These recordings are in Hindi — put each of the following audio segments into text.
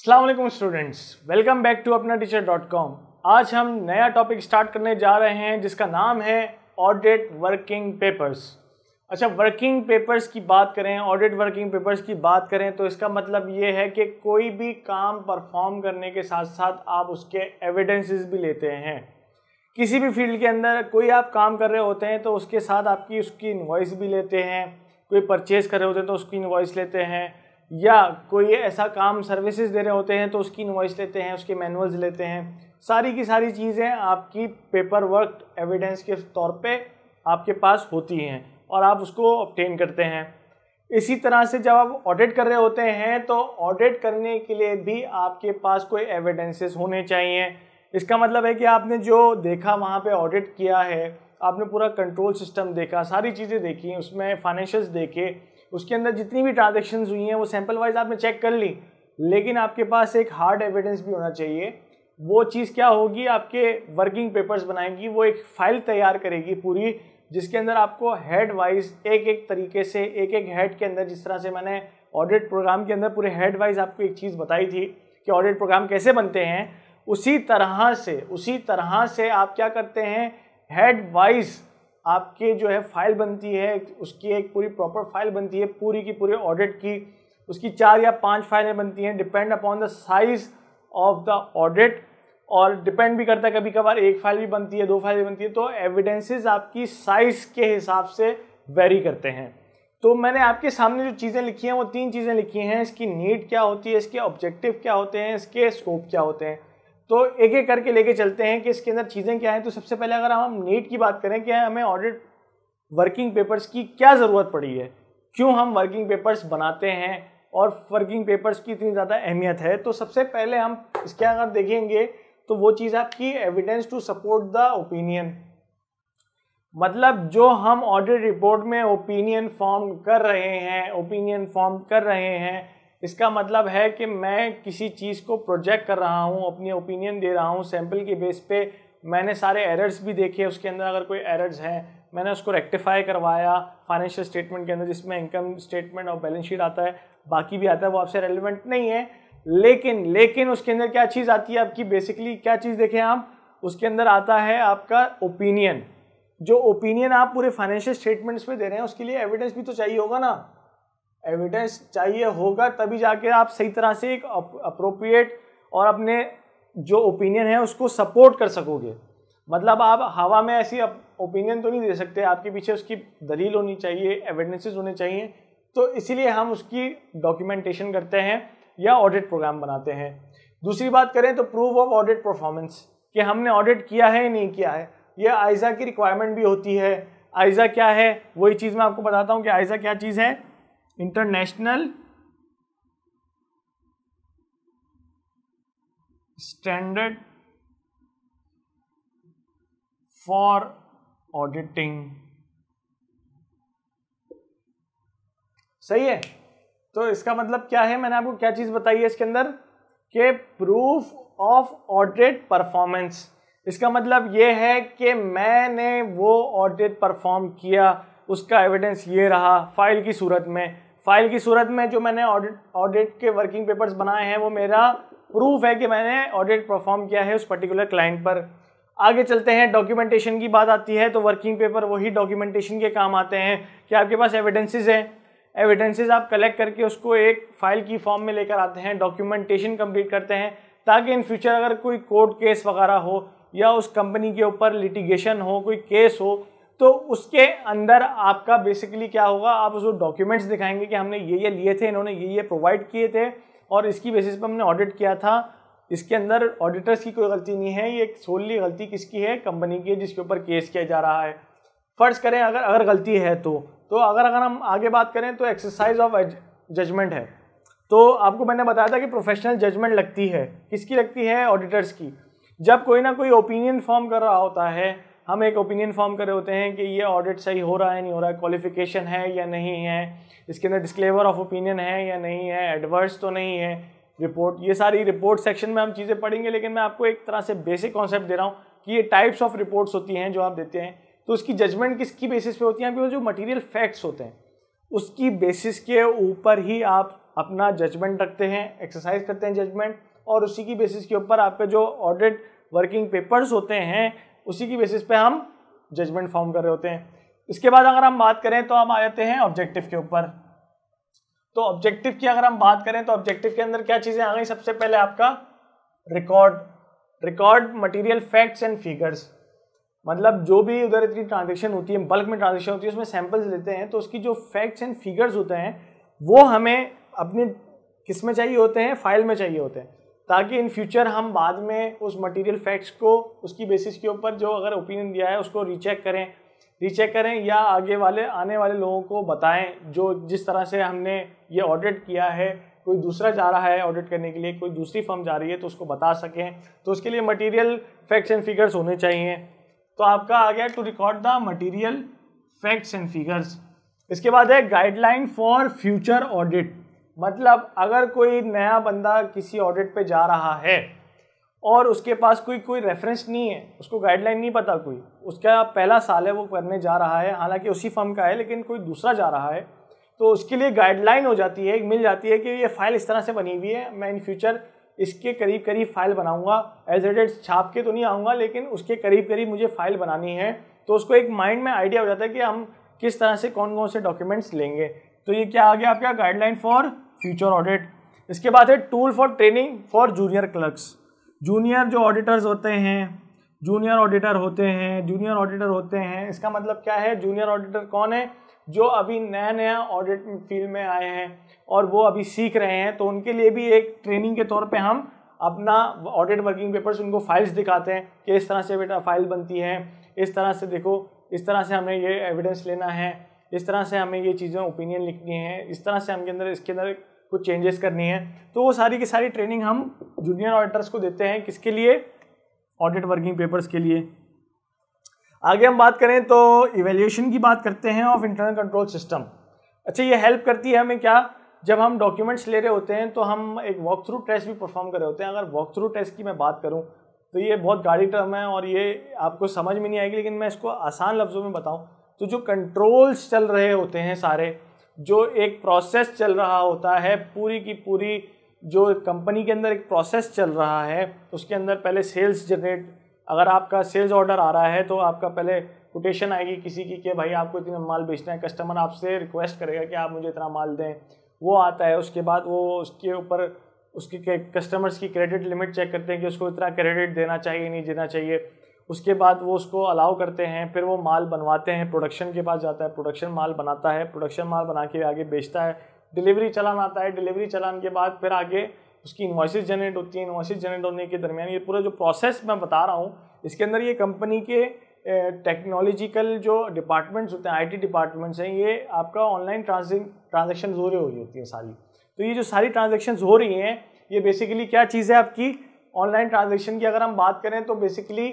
अस्सलाम वालेकुम स्टूडेंट्स, वेलकम बैक टू अपना टीचर.com। आज हम नया टॉपिक स्टार्ट करने जा रहे हैं जिसका नाम है ऑडिट वर्किंग पेपर्स। अच्छा, वर्किंग पेपर्स की बात करें, ऑडिट वर्किंग पेपर्स की बात करें तो इसका मतलब ये है कि कोई भी काम परफॉर्म करने के साथ साथ आप उसके एविडेंसेस भी लेते हैं। किसी भी फील्ड के अंदर कोई आप काम कर रहे होते हैं तो उसके साथ आपकी उसकी इनवॉइस भी लेते हैं। कोई परचेज कर रहे होते हैं तो उसकी इनवॉइस लेते हैं, या कोई ऐसा काम सर्विसेज दे रहे होते हैं तो उसकी इनवॉइस लेते हैं, उसके मैनुअल्स लेते हैं। सारी की सारी चीज़ें आपकी पेपर वर्क एविडेंस के तौर पे आपके पास होती हैं और आप उसको ऑब्टेन करते हैं। इसी तरह से जब आप ऑडिट कर रहे होते हैं तो ऑडिट करने के लिए भी आपके पास कोई एविडेंसेस होने चाहिए। इसका मतलब है कि आपने जो देखा वहाँ पे ऑडिट किया है, आपने पूरा कंट्रोल सिस्टम देखा, सारी चीज़ें देखी, उसमें फाइनेंशियल्स देखे, उसके अंदर जितनी भी ट्रांजैक्शंस हुई हैं वो सैंपल वाइज आपने चेक कर ली, लेकिन आपके पास एक हार्ड एविडेंस भी होना चाहिए। वो चीज़ क्या होगी, आपके वर्किंग पेपर्स बनाएंगी, वो एक फाइल तैयार करेगी पूरी, जिसके अंदर आपको हेड वाइज एक एक तरीके से एक एक हेड के अंदर, जिस तरह से मैंने ऑडिट प्रोग्राम के अंदर पूरे हेड वाइज आपको एक चीज़ बताई थी कि ऑडिट प्रोग्राम कैसे बनते हैं, उसी तरह से आप क्या करते हैं, हेड वाइज आपके जो है फाइल बनती है, उसकी एक पूरी प्रॉपर फाइल बनती है पूरी की पूरी ऑडिट की। उसकी 4 या 5 फाइलें बनती हैं, depend upon the size of the audit, और डिपेंड भी करता है, कभी कभार एक फाइल भी बनती है, 2 फाइल भी बनती है। तो एविडेंसेस आपकी साइज के हिसाब से वेरी करते हैं। तो मैंने आपके सामने जो चीज़ें लिखी हैं वो 3 चीज़ें लिखी हैं। इसकी नीड क्या होती है, इसके ऑब्जेक्टिव क्या होते हैं, इसके स्कोप क्या होते हैं। तो एक एक करके लेके चलते हैं कि इसके अंदर चीज़ें क्या हैं। तो सबसे पहले अगर हम नीड की बात करें कि हमें ऑडिट वर्किंग पेपर्स की क्या ज़रूरत पड़ी है, क्यों हम वर्किंग पेपर्स बनाते हैं और वर्किंग पेपर्स की इतनी ज़्यादा अहमियत है, तो सबसे पहले हम इसके अगर देखेंगे तो वो चीज़ आपकी evidence to support the opinion. मतलब जो हम ऑडिट रिपोर्ट में ओपिनियन फॉर्म कर रहे हैं, इसका मतलब है कि मैं किसी चीज़ को प्रोजेक्ट कर रहा हूँ, अपनी ओपिनियन दे रहा हूँ सैम्पल के बेस पे। मैंने सारे एरर्स भी देखे, उसके अंदर अगर कोई एरर्स हैं मैंने उसको रेक्टिफाई करवाया फाइनेंशियल स्टेटमेंट के अंदर, जिसमें इनकम स्टेटमेंट और बैलेंस शीट आता है, बाकी भी आता है, वो आपसे रेलिवेंट नहीं है। लेकिन उसके अंदर क्या चीज़ आती है आपकी, बेसिकली क्या चीज़ देखें आप, उसके अंदर आता है आपका ओपिनियन। जो ओपिनियन आप पूरे फाइनेंशियल स्टेटमेंट्स में दे रहे हैं उसके लिए एविडेंस भी तो चाहिए होगा ना। एविडेंस चाहिए होगा तभी जाके आप सही तरह से एक अप्रोप्रिएट और अपने जो ओपिनियन है उसको सपोर्ट कर सकोगे। मतलब आप हवा में ऐसी ओपिनियन तो नहीं दे सकते, आपके पीछे उसकी दलील होनी चाहिए, एविडेंसेस होने चाहिए। तो इसीलिए हम उसकी डॉक्यूमेंटेशन करते हैं या ऑडिट प्रोग्राम बनाते हैं। दूसरी बात करें तो प्रूफ ऑफ ऑडिट परफॉर्मेंस, कि हमने ऑडिट किया है या नहीं किया है, यह आइजा की रिक्वायरमेंट भी होती है। आइजा क्या है, वही चीज़ मैं आपको बताता हूँ कि आइजा क्या चीज़ है। इंटरनेशनल स्टैंडर्ड फॉर ऑडिटिंग, सही है। तो इसका मतलब क्या है, मैंने आपको क्या चीज बताई है इसके अंदर, कि प्रूफ ऑफ ऑडिट परफॉर्मेंस। इसका मतलब ये है कि मैंने वो ऑडिट परफॉर्म किया, उसका एविडेंस ये रहा फाइल की सूरत में जो मैंने ऑडिट के वर्किंग पेपर्स बनाए हैं वो मेरा प्रूफ है कि मैंने ऑडिट परफॉर्म किया है उस पर्टिकुलर क्लाइंट पर। आगे चलते हैं, डॉक्यूमेंटेशन की बात आती है तो वर्किंग पेपर वही डॉक्यूमेंटेशन के काम आते हैं कि आपके पास एविडेंसेस हैं, एविडेंसेस आप कलेक्ट करके उसको एक फाइल की फॉर्म में लेकर आते हैं, डॉक्यूमेंटेशन कंप्लीट करते हैं, ताकि इन फ्यूचर अगर कोई कोर्ट केस वगैरह हो या उस कंपनी के ऊपर लिटिगेशन हो, कोई केस हो, तो उसके अंदर आपका बेसिकली क्या होगा, आप उसको डॉक्यूमेंट्स दिखाएंगे कि हमने ये लिए थे, इन्होंने ये प्रोवाइड किए थे और इसकी बेसिस पर हमने ऑडिट किया था। इसके अंदर ऑडिटर्स की कोई गलती नहीं है, ये सोली गलती किसकी है, कंपनी की है जिसके ऊपर केस किया जा रहा है। फर्ज करें अगर गलती है तो अगर हम आगे बात करें तो एक्सरसाइज ऑफ जजमेंट है। तो आपको मैंने बताया था कि प्रोफेशनल जजमेंट लगती है, किसकी लगती है, ऑडिटर्स की। जब कोई ना कोई ओपिनियन फॉर्म कर रहा होता है, हम एक ओपिनियन फॉर्म कर रहे होते हैं कि ये ऑडिट सही हो रहा है नहीं हो रहा है, क्वालिफिकेशन है या नहीं है, इसके अंदर डिस्क्लेमर ऑफ ओपिनियन है या नहीं है, एडवर्स तो नहीं है, रिपोर्ट, ये सारी रिपोर्ट सेक्शन में हम चीज़ें पढ़ेंगे। लेकिन मैं आपको एक तरह से बेसिक कॉन्सेप्ट दे रहा हूँ कि ये टाइप्स ऑफ रिपोर्ट्स होती हैं जो आप देते हैं, तो उसकी जजमेंट किसकी बेसिस पे होती है, आपके जो मटेरियल फैक्ट्स होते हैं उसकी बेसिस के ऊपर ही आप अपना जजमेंट रखते हैं, एक्सरसाइज करते हैं जजमेंट, और उसी की बेसिस के ऊपर आपके जो ऑडिट वर्किंग पेपर्स होते हैं उसी की बेसिस पे हम जजमेंट फॉर्म कर रहे होते हैं। इसके बाद अगर हम बात करें तो हम आ जाते हैं ऑब्जेक्टिव के ऊपर। तो ऑब्जेक्टिव की अगर हम बात करें तो ऑब्जेक्टिव के अंदर क्या चीजें आ गई, सबसे पहले आपका record material facts and figures, मतलब जो भी उधर इतनी ट्रांजेक्शन होती है, बल्क में ट्रांजेक्शन होती है, उसमें सैंपल्स लेते हैं तो उसकी जो फैक्ट्स एंड फिगर्स होते हैं वो हमें अपनी किस में चाहिए होते हैं, फाइल में चाहिए होते हैं, ताकि इन फ्यूचर हम बाद में उस मटेरियल फैक्ट्स को उसकी बेसिस के ऊपर जो अगर ओपिनियन दिया है उसको रीचेक करें या आने वाले लोगों को बताएं जो जिस तरह से हमने ये ऑडिट किया है, कोई दूसरा जा रहा है ऑडिट करने के लिए, कोई दूसरी फर्म जा रही है तो उसको बता सकें, तो उसके लिए मटेरियल फैक्ट्स एंड फिगर्स होने चाहिए। तो आपका आ गया to record the material facts and figures. इसके बाद है गाइडलाइन फॉर फ्यूचर ऑडिट, मतलब अगर कोई नया बंदा किसी ऑडिट पे जा रहा है और उसके पास कोई रेफरेंस नहीं है, उसको गाइडलाइन नहीं पता, कोई उसका पहला साल है वो करने जा रहा है, हालांकि उसी फर्म का है लेकिन कोई दूसरा जा रहा है, तो उसके लिए गाइडलाइन हो जाती है, मिल जाती है कि ये फाइल इस तरह से बनी हुई है, मैं इन फ्यूचर इसके करीब करीब फाइल बनाऊंगा, एज इट इज छाप के तो नहीं आऊँगा लेकिन उसके करीब करीब मुझे फाइल बनानी है, तो उसको एक माइंड में आइडिया हो जाता है कि हम किस तरह से कौन कौन से डॉक्यूमेंट्स लेंगे। तो ये क्या आ गया आपका गाइडलाइन फॉर फ्यूचर ऑडिट। इसके बाद है tool for training for junior clerks, junior जो ऑडिटर्स होते हैं, जूनियर ऑडिटर होते हैं, इसका मतलब क्या है, जूनियर ऑडिटर कौन है, जो अभी नया ऑडिट फील्ड में आए हैं और वो अभी सीख रहे हैं, तो उनके लिए भी एक ट्रेनिंग के तौर पे हम अपना ऑडिट वर्किंग पेपर्स उनको फाइल्स दिखाते हैं कि इस तरह से बेटा फाइल बनती है, इस तरह से देखो, इस तरह से हमें ये एविडेंस लेना है, इस तरह से हमें ये चीज़ें ओपिनियन लिखनी है, इस तरह से इसके अंदर कुछ चेंजेस करनी है। तो वो सारी की सारी ट्रेनिंग हम जूनियर ऑडिटर्स को देते हैं, किसके लिए, ऑडिट वर्किंग पेपर्स के लिए। आगे हम बात करें तो इवैल्यूएशन की बात करते हैं ऑफ इंटरनल कंट्रोल सिस्टम। अच्छा, ये हेल्प करती है हमें क्या, जब हम डॉक्यूमेंट्स ले रहे होते हैं तो हम एक वॉक थ्रू टेस्ट भी परफॉर्म कर रहे होते हैं। अगर वॉक थ्रू टेस्ट की मैं बात करूं तो ये बहुत गाढ़ी टर्म है और ये आपको समझ में नहीं आएगी, लेकिन मैं इसको आसान लफ्ज़ों में बताऊं तो जो कंट्रोल्स चल रहे होते हैं सारे, जो एक प्रोसेस चल रहा होता है, पूरी की पूरी जो कंपनी के अंदर एक प्रोसेस चल रहा है, उसके अंदर पहले सेल्स जनरेट, अगर आपका सेल्स ऑर्डर आ रहा है तो आपका पहले कोटेशन आएगी किसी की कि भाई आपको इतना माल बेचना है, कस्टमर आपसे रिक्वेस्ट करेगा कि आप मुझे इतना माल दें, वो आता है। उसके बाद वो उसके ऊपर उसके कस्टमर्स की क्रेडिट लिमिट चेक करते हैं कि उसको इतना क्रेडिट देना चाहिए नहीं देना चाहिए। उसके बाद वो उसको अलाउ करते हैं, फिर वो माल बनवाते हैं, प्रोडक्शन के पास जाता है, प्रोडक्शन माल बनाता है, प्रोडक्शन माल बना के आगे बेचता है, डिलीवरी चालान आता है, डिलीवरी चालान के बाद फिर आगे उसकी इन्वॉइसेस जनरेट होती है, इन्वॉइसेस जनरेट होने के दरमियान ये पूरा जो प्रोसेस मैं बता रहा हूँ, इसके अंदर ये कंपनी के टेक्नोलॉजिकल जो डिपार्टमेंट्स होते हैं, आईटी डिपार्टमेंट्स हैं, ये आपका ऑनलाइन ट्रांजेक्शन हो रही होती है सारी। तो ये जो सारी ट्रांजेक्शन्स हो रही हैं ये बेसिकली क्या चीज़ है आपकी, ऑनलाइन ट्रांजेक्शन की अगर हम बात करें तो बेसिकली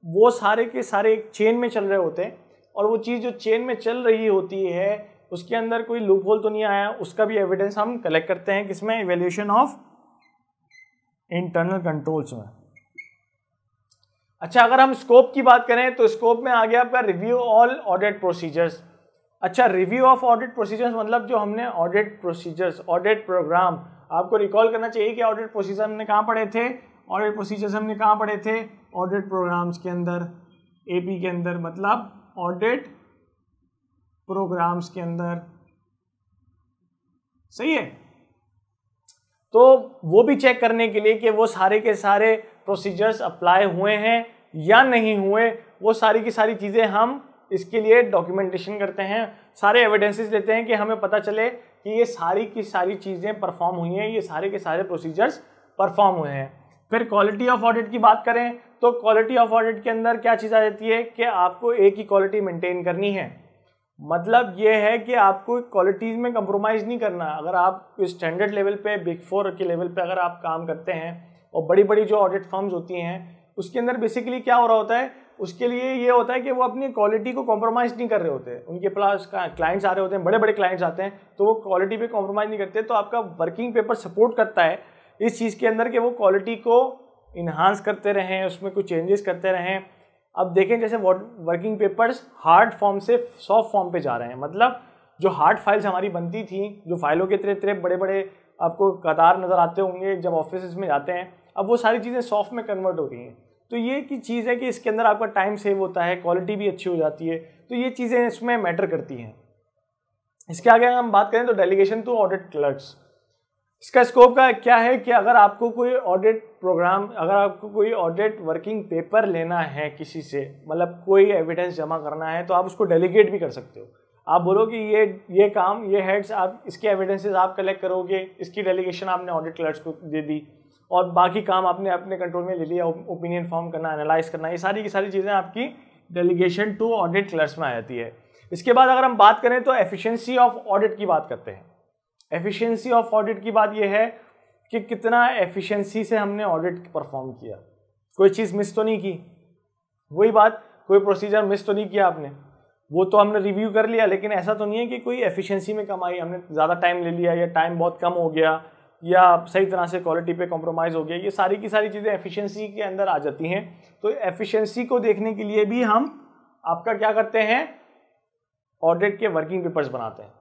वो सारे के सारे एक चेन में चल रहे होते हैं, और वो चीज़ जो चेन में चल रही होती है उसके अंदर कोई लूप होल तो नहीं आया, उसका भी एविडेंस हम कलेक्ट करते हैं किसमें, इवैल्यूएशन ऑफ इंटरनल कंट्रोल्स में। अच्छा, अगर हम स्कोप की बात करें तो स्कोप में आ गया आपका रिव्यू ऑल ऑडिट प्रोसीजर्स। अच्छा, रिव्यू ऑफ ऑडिट प्रोसीजर्स मतलब जो हमने ऑडिट प्रोसीजर्स, ऑडिट प्रोग्राम, आपको रिकॉल करना चाहिए कि ऑडिट प्रोसीजर हमने कहाँ पढ़े थे, ऑडिट प्रोसीजर्स हमने कहाँ पढ़े थे, ऑडिट प्रोग्राम्स के अंदर, एपी के अंदर, मतलब ऑडिट प्रोग्राम्स के अंदर, सही है। तो वो भी चेक करने के लिए कि वो सारे के सारे प्रोसीजर्स अप्लाई हुए हैं या नहीं हुए, वो सारी की सारी चीज़ें हम इसके लिए डॉक्यूमेंटेशन करते हैं, सारे एविडेंसेस लेते हैं कि हमें पता चले कि ये सारी की सारी चीज़ें परफॉर्म हुई हैं, ये सारे के सारे प्रोसीजर्स परफॉर्म हुए हैं। फिर क्वालिटी ऑफ ऑडिट की बात करें तो क्वालिटी ऑफ ऑडिट के अंदर क्या चीज़ आ जाती है कि आपको एक ही क्वालिटी मेंटेन करनी है, मतलब ये है कि आपको क्वालिटीज़ में कंप्रोमाइज़ नहीं करना। अगर आप स्टैंडर्ड लेवल पे, बिग 4 के लेवल पे अगर आप काम करते हैं और बड़ी बड़ी जो ऑडिट फर्म्स होती हैं उसके अंदर बेसिकली क्या हो रहा होता है, उसके लिए ये होता है कि वो अपनी क्वालिटी को कॉम्प्रोमाइज़ नहीं कर रहे होते, उनके पास क्लाइंट्स आ रहे होते हैं, बड़े बड़े क्लाइंट्स आते हैं तो वो क्वालिटी पे कॉम्प्रोमाइज़ नहीं करते। तो आपका वर्किंग पेपर सपोर्ट करता है इस चीज़ के अंदर कि वो क्वालिटी को इन्हांस करते रहें, उसमें कुछ चेंजेस करते रहें। अब देखें जैसे वर्किंग पेपर्स हार्ड फॉर्म से सॉफ्ट फॉर्म पे जा रहे हैं, मतलब जो हार्ड फाइल्स हमारी बनती थी, जो फाइलों के इतने बड़े बड़े आपको कतार नज़र आते होंगे जब ऑफिस में जाते हैं। अब वो सारी चीज़ें सॉफ्ट में कन्वर्ट हो रही हैं। तो ये की चीज़ है कि इसके अंदर आपका टाइम सेव होता है, क्वालिटी भी अच्छी हो जाती है। तो ये चीज़ें इसमें मैटर करती हैं। इसके आगे अगर हम बात करें तो डेलीगेशन टू ऑडिट क्लर्क्स, इसका स्कोप का क्या है कि अगर आपको कोई ऑडिट प्रोग्राम, अगर आपको कोई ऑडिट वर्किंग पेपर लेना है किसी से, मतलब कोई एविडेंस जमा करना है, तो आप उसको डेलीगेट भी कर सकते हो। आप बोलो कि ये काम, ये हेड्स, आप इसके एविडेंसेस आप कलेक्ट करोगे, इसकी डेलीगेशन आपने ऑडिट क्लर्क्स को दे दी और बाकी काम आपने अपने कंट्रोल में ले लिया, ओपिनियन फॉर्म करना, एनालाइज करना, ये सारी की सारी चीज़ें आपकी डेलीगेशन टू ऑडिट क्लर्क्स में आ जाती है। इसके बाद अगर हम बात करें तो एफिशिएंसी ऑफ ऑडिट की बात करते हैं। एफिशिएंसी ऑफ ऑडिट की बात यह है कि कितना एफिशिएंसी से हमने ऑडिट परफॉर्म किया, कोई चीज़ मिस तो नहीं की, वही बात, कोई प्रोसीजर मिस तो नहीं किया आपने, वो तो हमने रिव्यू कर लिया, लेकिन ऐसा तो नहीं है कि कोई एफिशिएंसी में कम आई, हमने ज़्यादा टाइम ले लिया या टाइम बहुत कम हो गया या सही तरह से क्वालिटी पे कॉम्प्रोमाइज़ हो गया। ये सारी की सारी चीज़ें एफिशिएंसी के अंदर आ जाती हैं। तो एफिशिएंसी को देखने के लिए भी हम आपका क्या करते हैं, ऑडिट के वर्किंग पेपर्स बनाते हैं।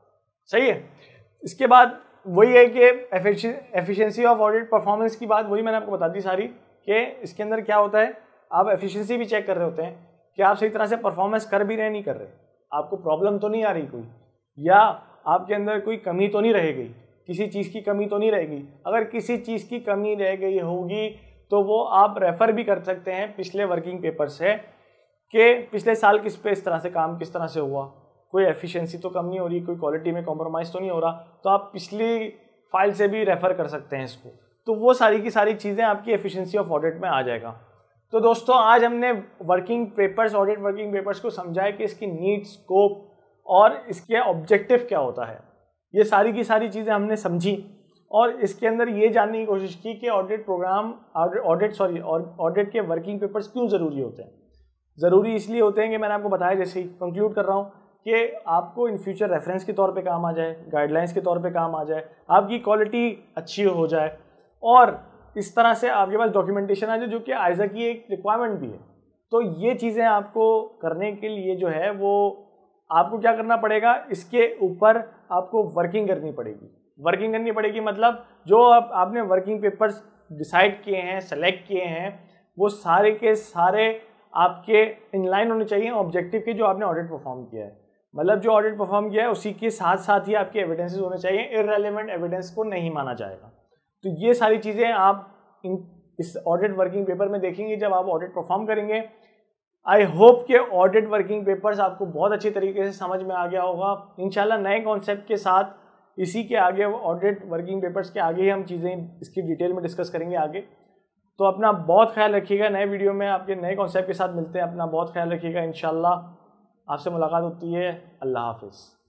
सही है। इसके बाद वही है कि एफिशिएंसी ऑफ ऑडिट परफॉर्मेंस की बात वही मैंने आपको बता दी सारी, कि इसके अंदर क्या होता है, आप एफिशिएंसी भी चेक कर रहे होते हैं कि आप सही तरह से परफॉर्मेंस कर भी रहे, नहीं कर रहे, आपको प्रॉब्लम तो नहीं आ रही कोई, या आपके अंदर कोई कमी तो नहीं रह गई, किसी चीज़ की कमी तो नहीं रहेगी। अगर किसी चीज़ की कमी रह गई होगी तो वो आप रेफ़र भी कर सकते हैं पिछले वर्किंग पेपर से, कि पिछले साल किस पे इस तरह से काम किस तरह से हुआ, कोई एफिशिएंसी तो कम नहीं हो रही, कोई क्वालिटी में कॉम्प्रोमाइज़ तो नहीं हो रहा, तो आप पिछली फाइल से भी रेफ़र कर सकते हैं इसको। तो वो सारी की सारी चीज़ें आपकी एफिशिएंसी ऑफ ऑडिट में आ जाएगा। तो दोस्तों आज हमने working papers, audit working papers को समझाया कि इसकी नीड, स्कोप और इसके ऑब्जेक्टिव क्या होता है। ये सारी की सारी चीज़ें हमने समझी और इसके अंदर ये जानने की कोशिश की कि ऑडिट प्रोग्राम, ऑडिट के वर्किंग पेपर्स क्यों ज़रूरी होते हैं। ज़रूरी इसलिए होते हैं कि मैंने आपको बताया, जैसे ही कंक्लूड कर रहा हूँ, कि आपको इन फ्यूचर रेफरेंस के तौर पे काम आ जाए, गाइडलाइंस के तौर पे काम आ जाए, आपकी क्वालिटी अच्छी हो जाए और इस तरह से आपके पास डॉक्यूमेंटेशन आ जाए, जो कि आइज़ा की एक रिक्वायरमेंट भी है। तो ये चीज़ें आपको करने के लिए जो है वो आपको क्या करना पड़ेगा, इसके ऊपर आपको वर्किंग करनी पड़ेगी। मतलब जो आपने वर्किंग पेपर्स डिसाइड किए हैं, सेलेक्ट किए हैं, वो सारे के सारे आपके इनलाइन होने चाहिए ऑब्जेक्टिव के जो आपने ऑडिट परफॉर्म किया है। मतलब जो ऑडिट परफॉर्म किया है उसी के साथ साथ ही आपके एविडेंसेस होने चाहिए, इररेलेवेंट एविडेंस को नहीं माना जाएगा। तो ये सारी चीज़ें आप इस ऑडिट वर्किंग पेपर में देखेंगे जब आप ऑडिट परफॉर्म करेंगे। आई होप कि ऑडिट वर्किंग पेपर्स आपको बहुत अच्छी तरीके से समझ में आ गया होगा। इंशाल्लाह नए कॉन्सेप्ट के साथ इसी के आगे, ऑडिट वर्किंग पेपर्स के आगे ही हम चीज़ें इसकी डिटेल में डिस्कस करेंगे आगे। तो अपना बहुत ख्याल रखिएगा। नए वीडियो में आपके नए कॉन्सेप्ट के साथ मिलते हैं। अपना बहुत ख्याल रखिएगा। इंशाल्लाह आपसे मुलाकात होती है। अल्लाह हाफिज़।